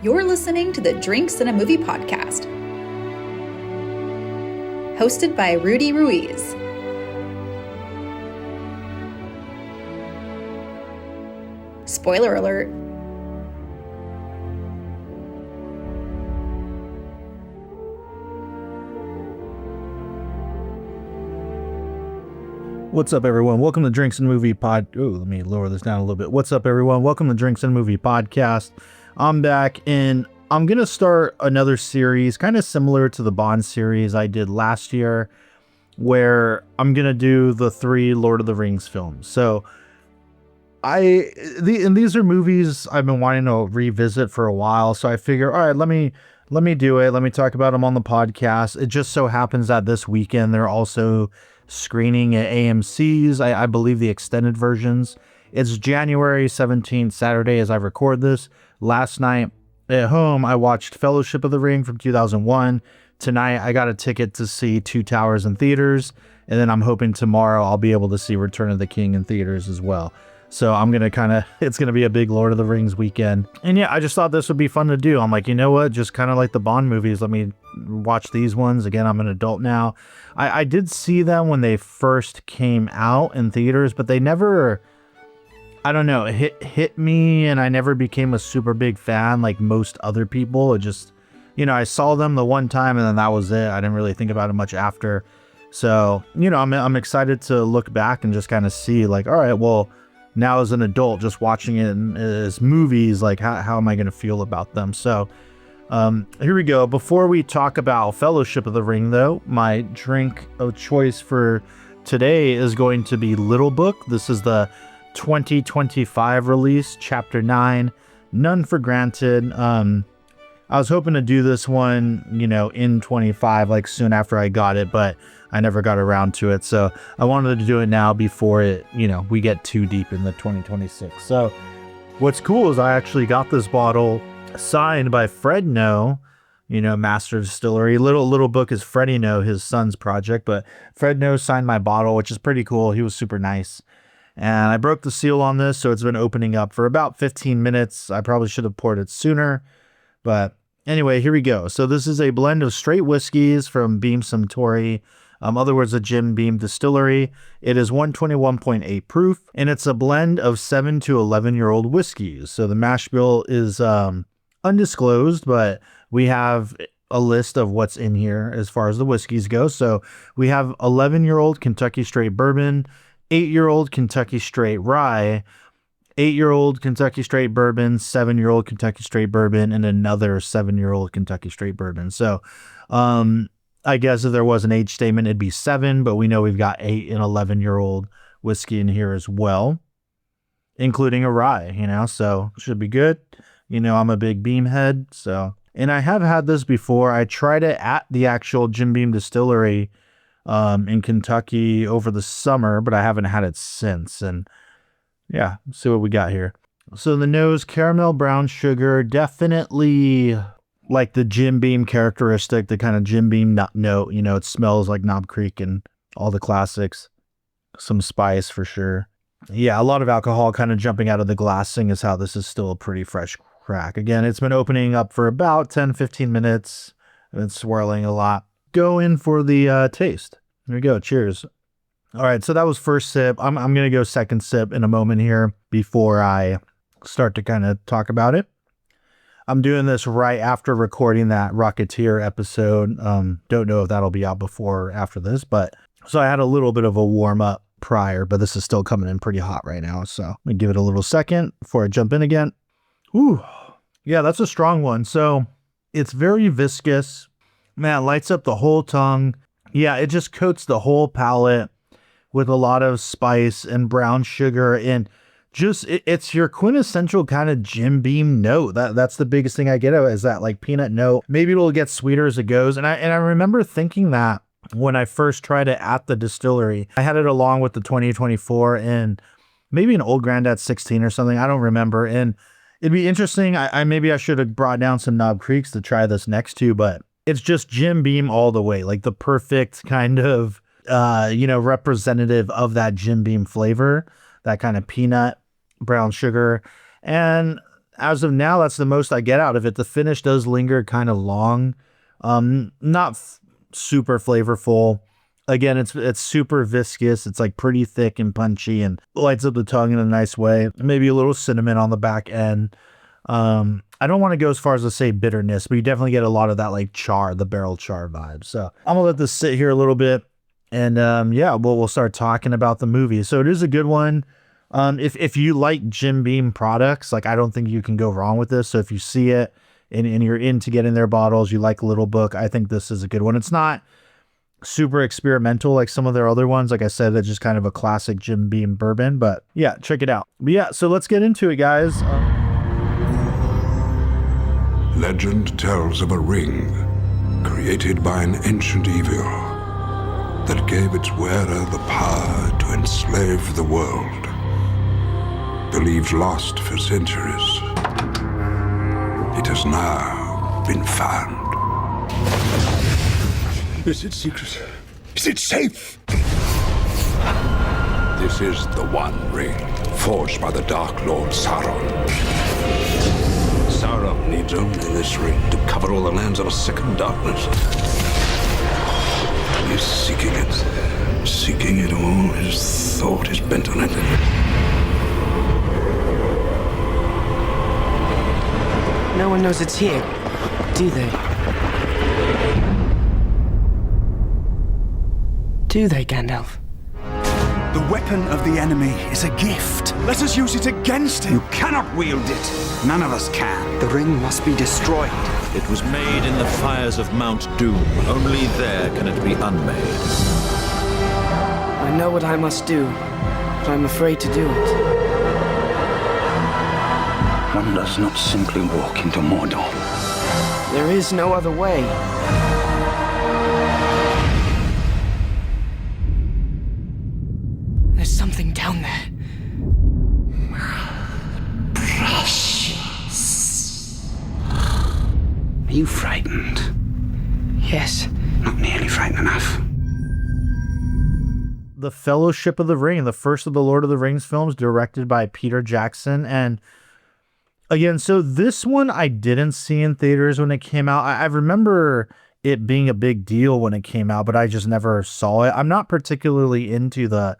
You're listening to the Drinks and a Movie podcast, hosted by Rudy Ruiz. Spoiler alert. What's up, everyone? Welcome to Drinks and Movie Pod. Oh, let me lower this down a little bit. What's up, everyone? Welcome to Drinks and Movie Podcast. I'm back, and I'm going to start another series, kind of similar to the Bond series I did last year, where I'm going to do the 3 Lord of the Rings films. So, these are movies I've been wanting to revisit for a while, so I figure, all right, let me do it. Let me talk about them on the podcast. It just so happens that this weekend they're also screening at AMC's, I believe the extended versions. It's January 17th, Saturday, as I record this. Last night at home, I watched Fellowship of the Ring from 2001. Tonight, I got a ticket to see Two Towers in theaters. And then I'm hoping tomorrow I'll be able to see Return of the King in theaters as well. So I'm going to it's going to be a big Lord of the Rings weekend. And yeah, I just thought this would be fun to do. I'm like, you know what? Just kind of like the Bond movies. Let me watch these ones. Again, I'm an adult now. I did see them when they first came out in theaters, but they never, I don't know, hit me, and I never became a super big fan like most other people. It just, I saw them the one time and then that was it. I didn't really think about it much after. So, I'm excited to look back and just kind of see like, all right, well, now as an adult, just watching it as movies, like how am I going to feel about them? So here we go. Before we talk about Fellowship of the Ring, though, my drink of choice for today is going to be Little Book. This is the 2025 release, Chapter 9, None for Granted. I was hoping to do this one, in 25, like soon after I got it, but I never got around to it. So I wanted to do it now before it, we get too deep in the 2026. So what's cool is I actually got this bottle signed by Fred No, Master Distillery. Little Book is Freddie No, his son's project, but Fred No signed my bottle, which is pretty cool. He was super nice. And I broke the seal on this, so it's been opening up for about 15 minutes. I probably should have poured it sooner, but anyway, here we go. So this is a blend of straight whiskeys from Beam Suntory, other words, a Jim Beam distillery. It is 121.8 proof, and it's a blend of 7 to 11-year-old whiskeys. So the mash bill is undisclosed, but we have a list of what's in here as far as the whiskeys go. So we have 11-year-old Kentucky Straight Bourbon, 8-year-old Kentucky Straight Rye, 8-year-old Kentucky Straight Bourbon, 7-year-old Kentucky Straight Bourbon, and another 7-year-old Kentucky Straight Bourbon. So, I guess if there was an age statement, it'd be 7, but we know we've got 8 and 11-year-old whiskey in here as well, including a rye, so should be good. I'm a big Beam head, so, and I have had this before. I tried it at the actual Jim Beam distillery, in Kentucky over the summer, but I haven't had it since. And yeah, let's see what we got here. So the nose, caramel brown sugar, definitely like the Jim Beam characteristic, the kind of Jim Beam note, it smells like Knob Creek and all the classics. Some spice for sure. Yeah, a lot of alcohol kind of jumping out of the glass, seeing as how this is still a pretty fresh crack. Again, it's been opening up for about 10-15 minutes. I've been swirling a lot. Go in for the taste. There we go. Cheers. All right, so that was first sip. I'm going to go second sip in a moment here before I start to kind of talk about it. I'm doing this right after recording that Rocketeer episode. Don't know if that'll be out before or after this, but so I had a little bit of a warm up prior, but this is still coming in pretty hot right now. So let me give it a little second before I jump in again. Ooh, yeah, that's a strong one. So it's very viscous. Man, lights up the whole tongue. Yeah, it just coats the whole palate with a lot of spice and brown sugar, and just it's your quintessential kind of Jim Beam note. That's the biggest thing I get out is that like peanut note. Maybe it'll get sweeter as it goes. And I remember thinking that when I first tried it at the distillery. I had it along with the 2024 and maybe an Old Grandad 16 or something. I don't remember. And it'd be interesting. Maybe I should have brought down some Knob Creeks to try this next to, but it's just Jim Beam all the way, like the perfect kind of representative of that Jim Beam flavor, that kind of peanut, brown sugar. And as of now, that's the most I get out of it. The finish does linger kind of long. Not super flavorful. Again, it's super viscous. It's like pretty thick and punchy and lights up the tongue in a nice way. Maybe a little cinnamon on the back end. I don't want to go as far as to say bitterness, but you definitely get a lot of that like char, the barrel char vibe. So I'm gonna let this sit here a little bit, and yeah, we'll start talking about the movie. So it is a good one. If you like Jim Beam products, like I don't think you can go wrong with this. So if you see it and you're into getting their bottles, you like Little Book, I think this is a good one. It's not super experimental like some of their other ones. Like I said, they're just kind of a classic Jim Beam bourbon, but yeah, check it out. But yeah, so let's get into it, guys. Legend tells of a ring created by an ancient evil that gave its wearer the power to enslave the world. Believed lost for centuries, it has now been found. Is it secret? Is it safe? This is the One Ring, forged by the Dark Lord Sauron. Sauron needs only this ring to cover all the lands of a second darkness. He's seeking it all. His thought is bent on it. No one knows it's here, do they? Do they, Gandalf? The weapon of the enemy is a gift. Let us use it against him. You cannot wield it. None of us can. The ring must be destroyed. It was made in the fires of Mount Doom. Only there can it be unmade. I know what I must do, but I'm afraid to do it. One does not simply walk into Mordor. There is no other way. There's something down there. Precious. Are you frightened? Yes. Not nearly frightened enough. The Fellowship of the Ring, the first of the Lord of the Rings films, directed by Peter Jackson. And again, so this one I didn't see in theaters when it came out. I remember it being a big deal when it came out, but I just never saw it. I'm not particularly into the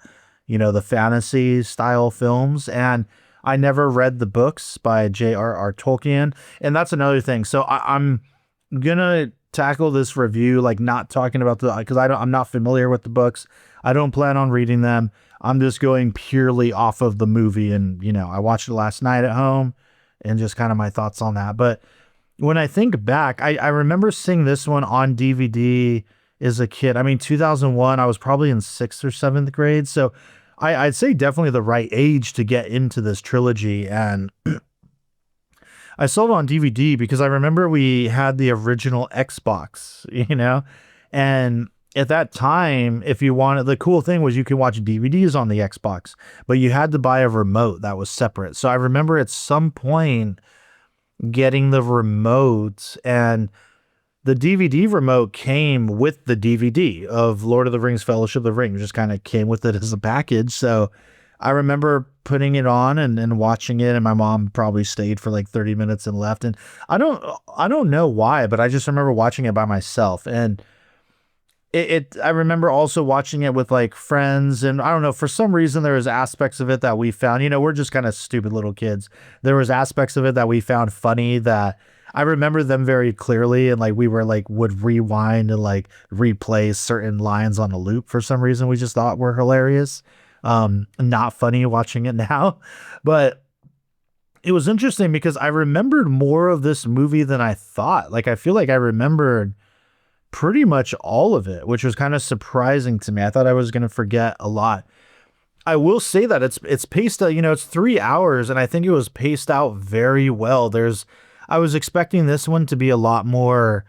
fantasy style films, and I never read the books by J.R.R. Tolkien. And that's another thing. So I'm gonna tackle this review like not talking about because I'm not familiar with the books. I don't plan on reading them. I'm just going purely off of the movie, and I watched it last night at home and just kind of my thoughts on that. But when I think back, I remember seeing this one on DVD as a kid. I mean, 2001, I was probably in 6th or 7th grade. So I'd say definitely the right age to get into this trilogy. And I saw it on DVD because I remember we had the original Xbox, and at that time, if you wanted, the cool thing was you could watch DVDs on the Xbox, but you had to buy a remote that was separate. So I remember at some point getting the remote, and the DVD remote came with the DVD of Lord of the Rings, Fellowship of the Ring. It just kind of came with it as a package. So I remember putting it on and watching it, and my mom probably stayed for like 30 minutes and left. And I don't know why, but I just remember watching it by myself. And I remember also watching it with like friends, and I don't know, for some reason there was aspects of it that we found, we're just kind of stupid little kids. There was aspects of it that we found funny that I remember them very clearly, and like we were like would rewind and like replay certain lines on a loop for some reason we just thought were hilarious. Not funny watching it now, but it was interesting because I remembered more of this movie than I thought. Like I feel like I remembered pretty much all of it, which was kind of surprising to me. I thought I was going to forget a lot. I will say that it's paced out, it's 3 hours, and I think it was paced out very well. I was expecting this one to be a lot more,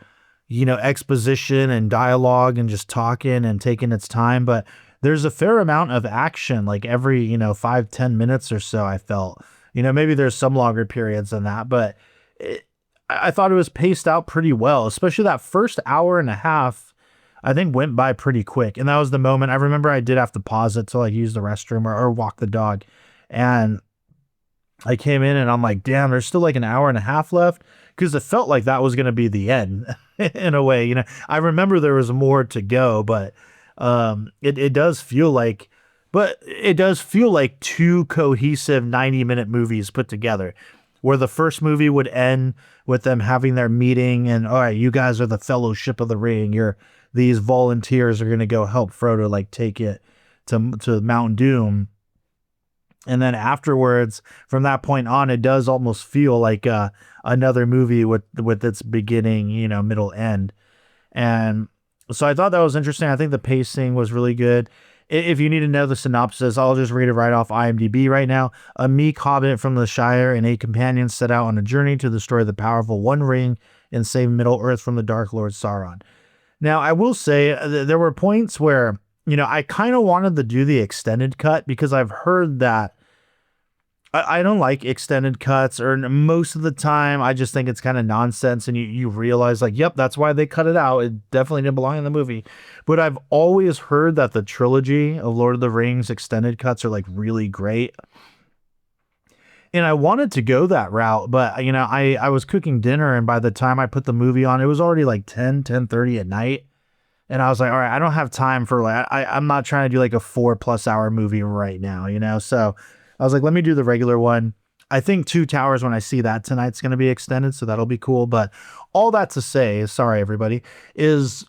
exposition and dialogue and just talking and taking its time, but there's a fair amount of action, like every, 5-10 minutes or so, I felt. Maybe there's some longer periods than that, but I thought it was paced out pretty well, especially that first hour and a half, I think went by pretty quick. And that was the moment I remember I did have to pause it to like use the restroom or walk the dog. And I came in and I'm like, damn, there's still like an hour and a half left, because it felt like that was going to be the end in a way. I remember there was more to go, but it does feel like, two cohesive 90-minute movies put together, where the first movie would end with them having their meeting and, all right, you guys are the Fellowship of the Ring. These volunteers are going to go help Frodo like take it to Mount Doom. And then afterwards, from that point on, it does almost feel like another movie with its beginning, middle, end. And so I thought that was interesting. I think the pacing was really good. If you need to know the synopsis, I'll just read it right off IMDb right now. A meek hobbit from the Shire and 8 companions set out on a journey to destroy the powerful One Ring and save Middle-earth from the Dark Lord Sauron. Now, I will say there were points where, I kind of wanted to do the extended cut, because I've heard that I don't like extended cuts, or most of the time I just think it's kind of nonsense, and you realize like, yep, that's why they cut it out. It definitely didn't belong in the movie. But I've always heard that the trilogy of Lord of the Rings extended cuts are like really great. And I wanted to go that route, but I was cooking dinner, and by the time I put the movie on, it was already like 10:30 at night. And I was like, all right, I don't have time for I'm not trying to do like a 4+ hour movie right now, so I was like, let me do the regular one. I think Two Towers, when I see that tonight's going to be extended, so that'll be cool. But all that to say, sorry, everybody, is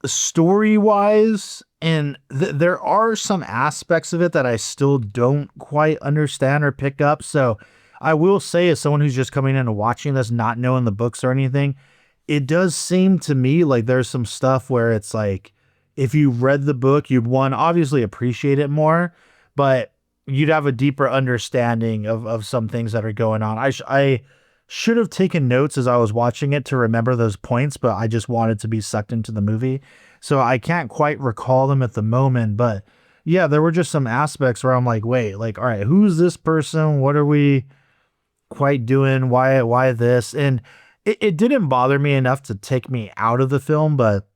story-wise, and there are some aspects of it that I still don't quite understand or pick up. So I will say, as someone who's just coming in and watching this, not knowing the books or anything, it does seem to me like there's some stuff where it's like, if you read the book, you'd obviously appreciate it more, but you'd have a deeper understanding of some things that are going on. I should have taken notes as I was watching it to remember those points, but I just wanted to be sucked into the movie, so I can't quite recall them at the moment. But yeah, there were just some aspects where I'm like, wait, like, all right, who's this person? What are we quite doing? Why this? And it didn't bother me enough to take me out of the film, but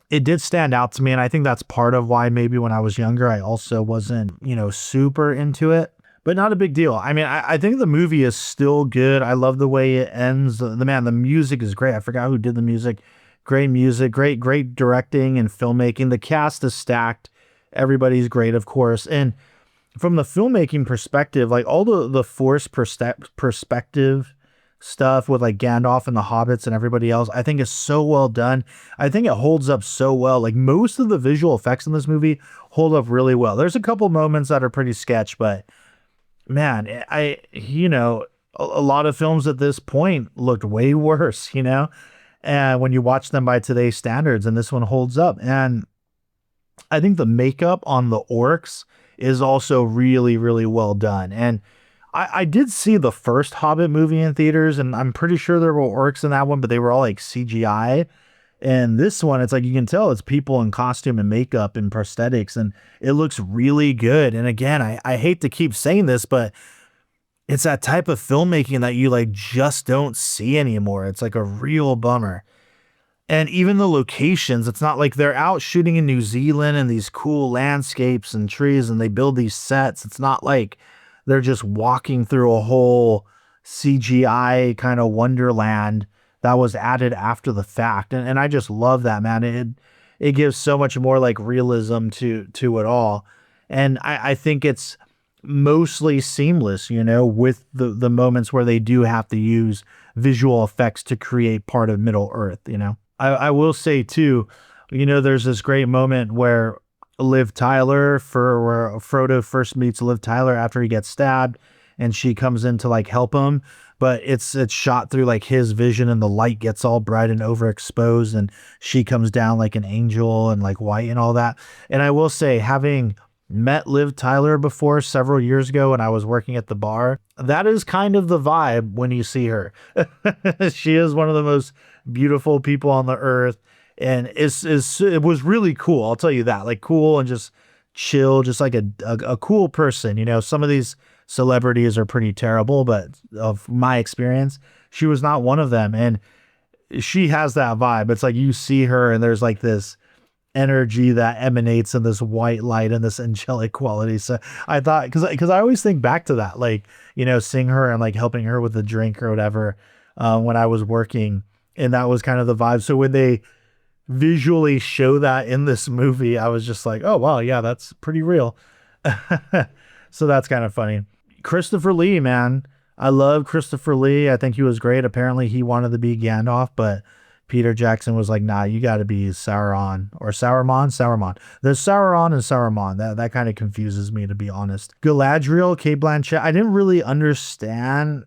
it did stand out to me. And I think that's part of why maybe when I was younger, I also wasn't, super into it, but not a big deal. I mean, I think the movie is still good. I love the way it ends. The music is great. I forgot who did the music. Great music, great directing and filmmaking. The cast is stacked. Everybody's great, of course. And from the filmmaking perspective, like all the forced perspective stuff with like Gandalf and the hobbits and everybody else, I think is so well done. I think it holds up so well. Like most of the visual effects in this movie hold up really well. There's a couple moments that are pretty sketch, but man, a lot of films at this point looked way worse, and when you watch them by today's standards, and this one holds up. And I think the makeup on the orcs is also really, really well done. And I did see the first Hobbit movie in theaters, and I'm pretty sure there were orcs in that one, but they were all like CGI. And this one, it's like you can tell it's people in costume and makeup and prosthetics, and it looks really good. And again, I hate to keep saying this, but it's that type of filmmaking that you like just don't see anymore. It's like a real bummer. And even the locations, it's not like they're out shooting in New Zealand and these cool landscapes and trees and they build these sets. It's not like they're just walking through a whole CGI kind of wonderland that was added after the fact. And I just love that, man. It gives so much more like realism to it all. And I think it's mostly seamless, with the moments where they do have to use visual effects to create part of Middle-earth, I will say too, there's this great moment where where Frodo first meets Liv Tyler after he gets stabbed, and she comes in to like help him, but it's shot through like his vision, and the light gets all bright and overexposed, and she comes down like an angel and like white and all that. And I will say, having met Liv Tyler before several years ago when I was working at the bar, that is kind of the vibe when you see her. She is one of the most beautiful people on the earth. And it was really cool. I'll tell you that, like cool and just chill, just like a cool person. Some of these celebrities are pretty terrible, but of my experience, she was not one of them. And she has that vibe. It's like you see her and there's like this energy that emanates in this white light and this angelic quality. So I thought, because I always think back to that, like, seeing her and like helping her with the drink or whatever when I was working, and that was kind of the vibe. So when they visually show that in this movie, I was just like, oh wow, yeah, that's pretty real. So that's kind of funny. Christopher Lee, man, I love Christopher Lee. I think he was great. Apparently he wanted to be Gandalf, but Peter Jackson was like, nah, you got to be Sauron or Sauron. There's Sauron and Saruman. That kind of confuses me, to be honest. Galadriel, Cate Blanchett, I didn't really understand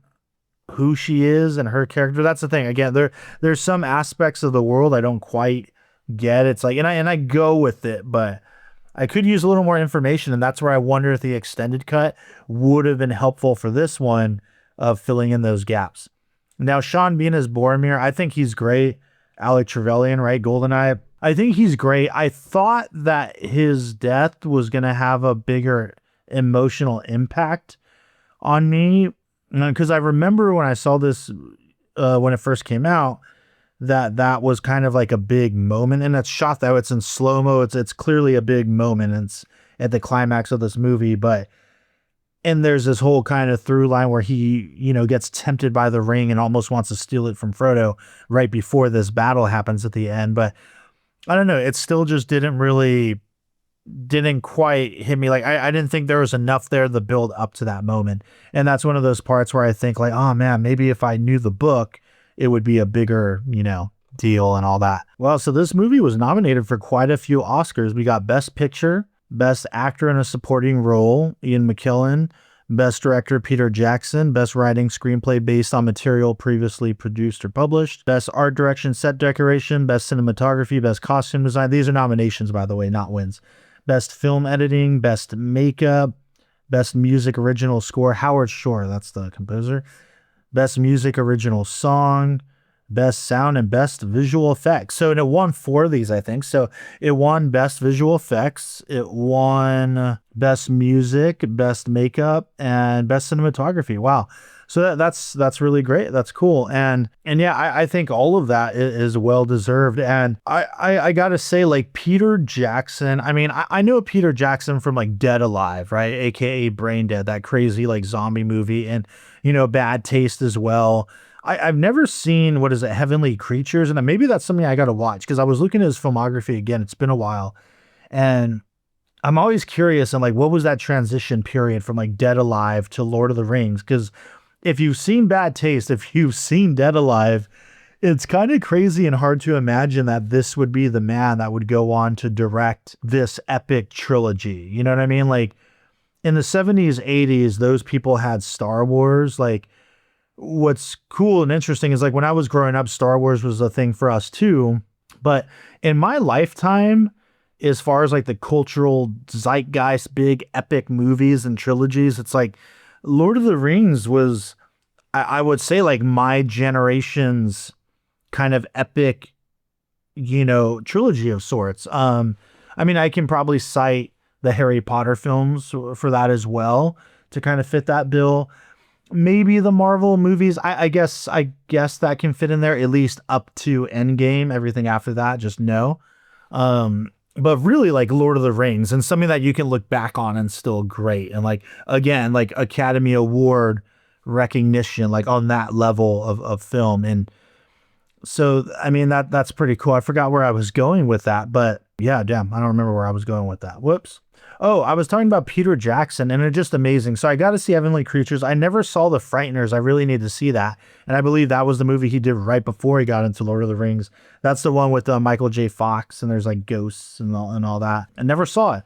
who she is and her character. That's the thing. Again, there's some aspects of the world I don't quite get. It's like, and I go with it, but I could use a little more information, and that's where I wonder if the extended cut would have been helpful for this one of filling in those gaps. Now, Sean Bean as Boromir, I think he's great. Alec Trevelyan, right? Goldeneye. I think he's great. I thought that his death was going to have a bigger emotional impact on me, because I remember when I saw this when it first came out, that was kind of like a big moment, and it's shot though. It's in slow-mo. It's clearly a big moment. It's at the climax of this movie, and there's this whole kind of through line where he, gets tempted by the ring and almost wants to steal it from Frodo right before this battle happens at the end. But I don't know. It still just didn't quite hit me. Like, I didn't think there was enough there to build up to that moment. And that's one of those parts where I think like, oh man, maybe if I knew the book, it would be a bigger, deal and all that. Well, so this movie was nominated for quite a few Oscars. We got Best Picture, Best Actor in a Supporting Role, Ian McKellen, Best Director, Peter Jackson, Best Writing Screenplay based on material previously produced or published, Best Art Direction, Set Decoration, Best Cinematography, Best Costume Design. These are nominations, by the way, not wins. Best Film Editing, Best Makeup, Best Music Original Score, Howard Shore, that's the composer. Best Music Original Song, Best Sound, and Best Visual Effects. So it won 4 of these, I think. So it won Best Visual Effects, it won Best Music, Best Makeup, and Best Cinematography. Wow. So that's really great. That's cool. And yeah, I think all of that is well deserved. And I gotta say, like, Peter Jackson, I mean, I know Peter Jackson from like Dead Alive, right? AKA Brain Dead, that crazy like zombie movie, and Bad Taste as well. I've never seen, what is it, Heavenly Creatures, and maybe that's something I gotta watch, because I was looking at his filmography again. It's been a while, and I'm always curious, and like, what was that transition period from like Dead Alive to Lord of the Rings? Because if you've seen Bad Taste, if you've seen Dead Alive, it's kind of crazy and hard to imagine that this would be the man that would go on to direct this epic trilogy. You know what I mean? Like, in the 70s, 80s, those people had Star Wars. Like, what's cool and interesting is, like, when I was growing up, Star Wars was a thing for us too. But in my lifetime, as far as like the cultural zeitgeist, big epic movies and trilogies, it's like Lord of the Rings was, I would say, like my generation's kind of epic, trilogy of sorts. I mean, I can probably cite the Harry Potter films for that as well to kind of fit that bill. Maybe the Marvel movies, I guess that can fit in there, at least up to Endgame. Everything after that, just no. But really, like Lord of the Rings, and something that you can look back on and still great. And like, again, like Academy Award recognition, like on that level of film. And so, I mean, that's pretty cool. I forgot where I was going with that, but yeah, damn, I don't remember where I was going with that. Whoops. Oh, I was talking about Peter Jackson, and it's just amazing. So I got to see Heavenly Creatures. I never saw The Frighteners. I really need to see that. And I believe that was the movie he did right before he got into Lord of the Rings. That's the one with Michael J. Fox, and there's like ghosts and all that. I never saw it,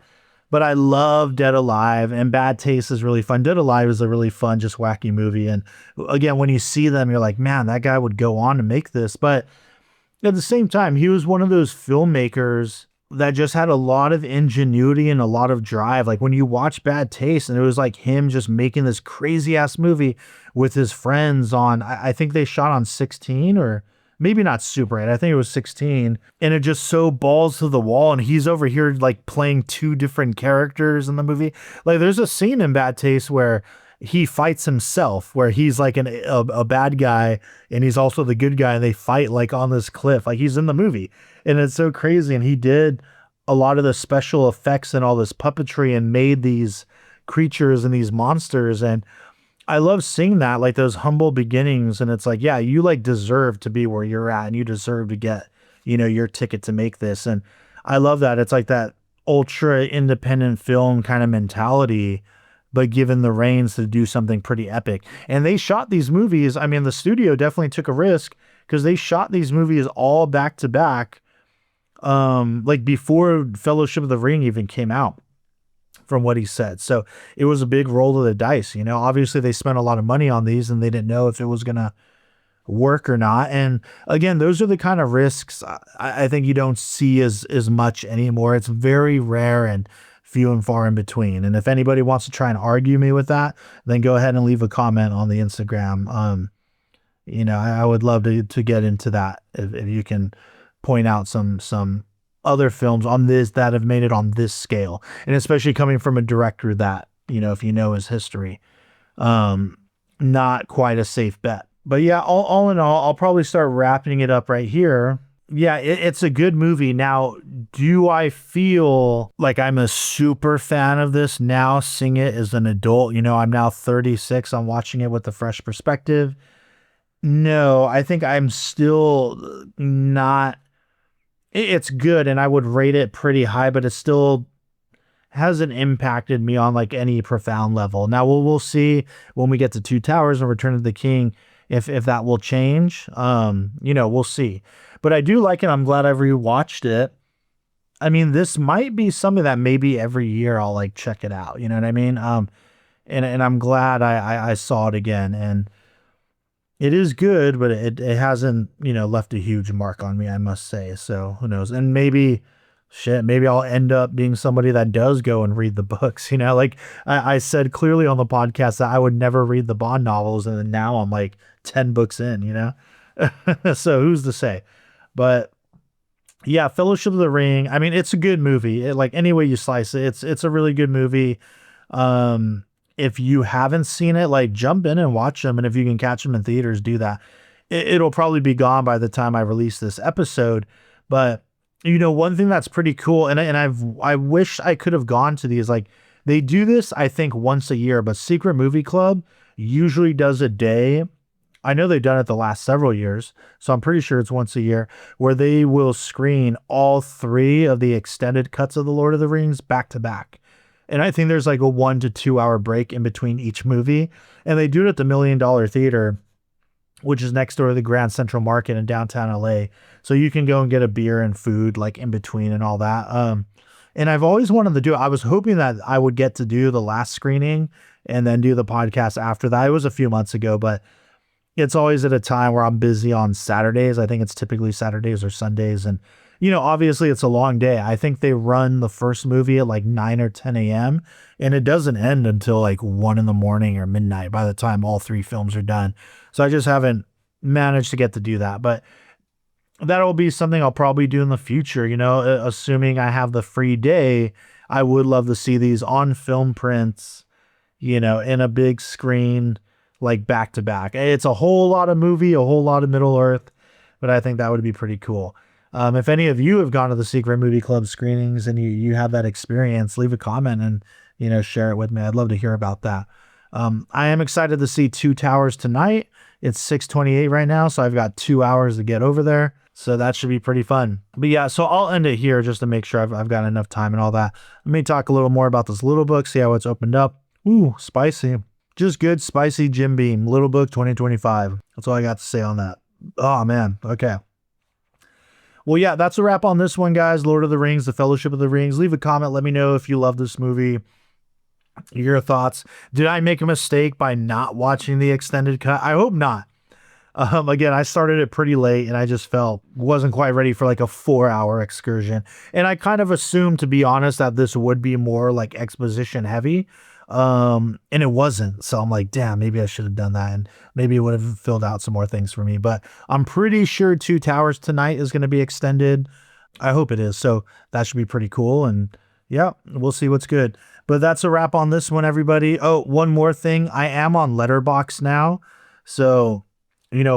but I love Dead Alive, and Bad Taste is really fun. Dead Alive is a really fun, just wacky movie. And again, when you see them, you're like, man, that guy would go on to make this. But at the same time, he was one of those filmmakers that just had a lot of ingenuity and a lot of drive. Like when you watch Bad Taste, and it was like him just making this crazy ass movie with his friends on, I think they shot on 16, or maybe not Super 8. I think it was 16. And it just so balls to the wall. And he's over here like playing 2 different characters in the movie. Like there's a scene in Bad Taste where he fights himself, where he's like a bad guy and he's also the good guy, and they fight like on this cliff. Like he's in the movie, and it's so crazy. And he did a lot of the special effects and all this puppetry and made these creatures and these monsters. And I love seeing that, like those humble beginnings. And it's like, yeah, you like deserve to be where you're at and you deserve to get, your ticket to make this. And I love that. It's like that ultra independent film kind of mentality, but given the reins to do something pretty epic. And they shot these movies. I mean, the studio definitely took a risk because they shot these movies all back to back, like before Fellowship of the Ring even came out, from what he said. So it was a big roll of the dice. Obviously they spent a lot of money on these and they didn't know if it was going to work or not. And again, those are the kind of risks I think you don't see as much anymore. It's very rare and few and far in between. And if anybody wants to try and argue me with that, then go ahead and leave a comment on the Instagram. I would love to get into that if you can point out some other films on this that have made it on this scale, and especially coming from a director that, if you know his history, not quite a safe bet. But yeah, all in all, I'll probably start wrapping it up right here. Yeah, it's a good movie. Now, do I feel like I'm a super fan of this now, seeing it as an adult? I'm now 36. I'm watching it with a fresh perspective. No, I think I'm still not. It's good, and I would rate it pretty high, but it still hasn't impacted me on like any profound level. Now, we'll see when we get to Two Towers and Return of the King if that will change. We'll see. But I do like it. I'm glad I've rewatched it. I mean, this might be something that maybe every year I'll like check it out. You know what I mean? And I'm glad I saw it again. And it is good, but it hasn't, left a huge mark on me, I must say. So who knows? And maybe I'll end up being somebody that does go and read the books. Like I said clearly on the podcast that I would never read the Bond novels. And then now I'm like 10 books in, so who's to say? But yeah, Fellowship of the Ring. I mean, it's a good movie. Like any way you slice it, it's a really good movie. If you haven't seen it, like jump in and watch them. And if you can catch them in theaters, do that. It'll probably be gone by the time I release this episode. But one thing that's pretty cool, and I wish I could have gone to these. Like they do this, I think once a year, but Secret Movie Club usually does a day. I know they've done it the last several years, so I'm pretty sure it's once a year, where they will screen all 3 of the extended cuts of The Lord of the Rings back to back. And I think there's like a 1 to 2 hour break in between each movie. And they do it at the $1 Million Theater, which is next door to the Grand Central Market in downtown LA. So you can go and get a beer and food like in between and all that. And I've always wanted to do it. I was hoping that I would get to do the last screening and then do the podcast after that. It was a few months ago, but it's always at a time where I'm busy on Saturdays. I think it's typically Saturdays or Sundays. And, obviously it's a long day. I think they run the first movie at like 9 or 10 a.m. and it doesn't end until like 1 a.m. or midnight by the time all 3 films are done. So I just haven't managed to get to do that. But that'll be something I'll probably do in the future. Assuming I have the free day, I would love to see these on film prints, in a big screen, like back to back. It's a whole lot of movie, a whole lot of Middle Earth, but I think that would be pretty cool. If any of you have gone to the Secret Movie Club screenings and you have that experience, leave a comment and, share it with me. I'd love to hear about that. I am excited to see Two Towers tonight. It's 6:28 right now, so I've got 2 hours to get over there. So that should be pretty fun. But yeah, so I'll end it here just to make sure I've got enough time and all that. Let me talk a little more about this little book, see how it's opened up. Ooh, spicy. Just good, spicy Jim Beam. Little Book 2025. That's all I got to say on that. Oh, man. Okay. Well, yeah, that's a wrap on this one, guys. Lord of the Rings, The Fellowship of the Rings. Leave a comment. Let me know if you love this movie. Your thoughts. Did I make a mistake by not watching the extended cut? I hope not. Again, I started it pretty late and I just wasn't quite ready for like a 4-hour excursion. And I kind of assumed, to be honest, that this would be more like exposition heavy. And it wasn't. So I'm like, damn, maybe I should have done that. And maybe it would have filled out some more things for me, but I'm pretty sure Two Towers tonight is going to be extended. I hope it is. So that should be pretty cool. And yeah, we'll see what's good, but that's a wrap on this one, everybody. Oh, one more thing. I am on Letterboxd now. So,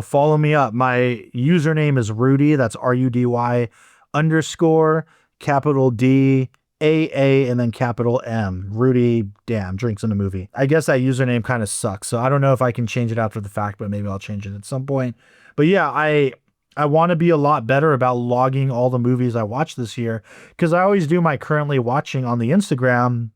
follow me up. My username is Rudy. That's RUDY _. capital D, AA, and then capital M. Rudy, damn, drinks in a movie. I guess that username kind of sucks. So I don't know if I can change it after the fact, but maybe I'll change it at some point. But yeah, I want to be a lot better about logging all the movies I watched this year, because I always do my currently watching on the Instagram,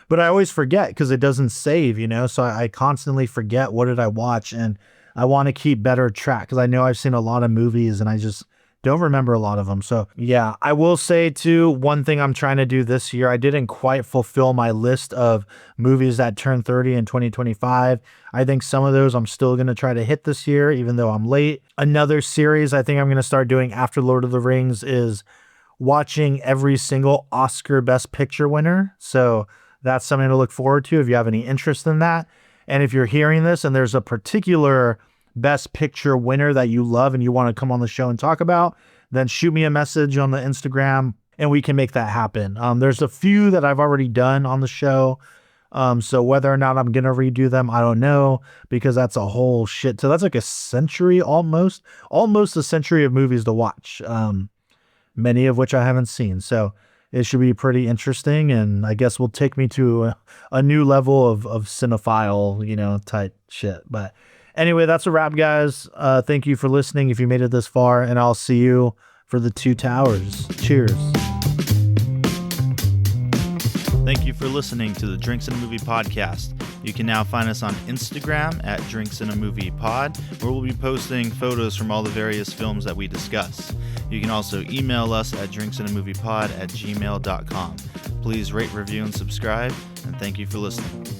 but I always forget because it doesn't save, so I constantly forget what did I watch, and I want to keep better track because I know I've seen a lot of movies and I just don't remember a lot of them. So yeah, I will say too, one thing I'm trying to do this year, I didn't quite fulfill my list of movies that turned 30 in 2025. I think some of those I'm still going to try to hit this year, even though I'm late. Another series I think I'm going to start doing after Lord of the Rings is watching every single Oscar Best Picture winner. So that's something to look forward to if you have any interest in that. And if you're hearing this and there's a particular Best Picture winner that you love and you want to come on the show and talk about, then shoot me a message on the Instagram and we can make that happen. There's a few that I've already done on the show. So whether or not I'm going to redo them, I don't know, because that's a whole shit. So that's like a century, almost a century of movies to watch. Many of which I haven't seen. So it should be pretty interesting. And I guess will take me to a new level of cinephile, type shit. But anyway, that's a wrap, guys. Thank you for listening if you made it this far, and I'll see you for the Two Towers. Cheers. Thank you for listening to the Drinks in a Movie podcast. You can now find us on Instagram at Drinks in a Movie Pod, where we'll be posting photos from all the various films that we discuss. You can also email us at drinksinamoviepod@gmail.com. Please rate, review, and subscribe, and thank you for listening.